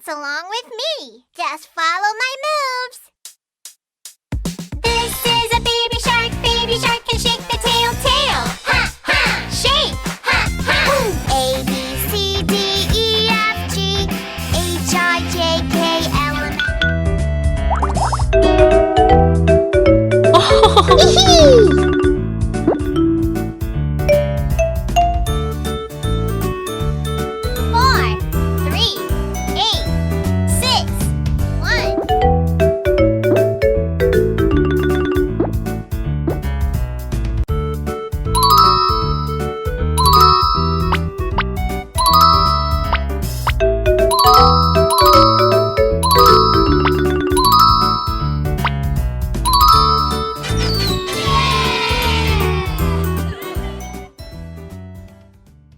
along with me. Just follow my moves. This is a baby shark. Baby shark can shake the tail. Tail. Ha ha. Shake. Ha ha. A B C D E F G H I J K L M N.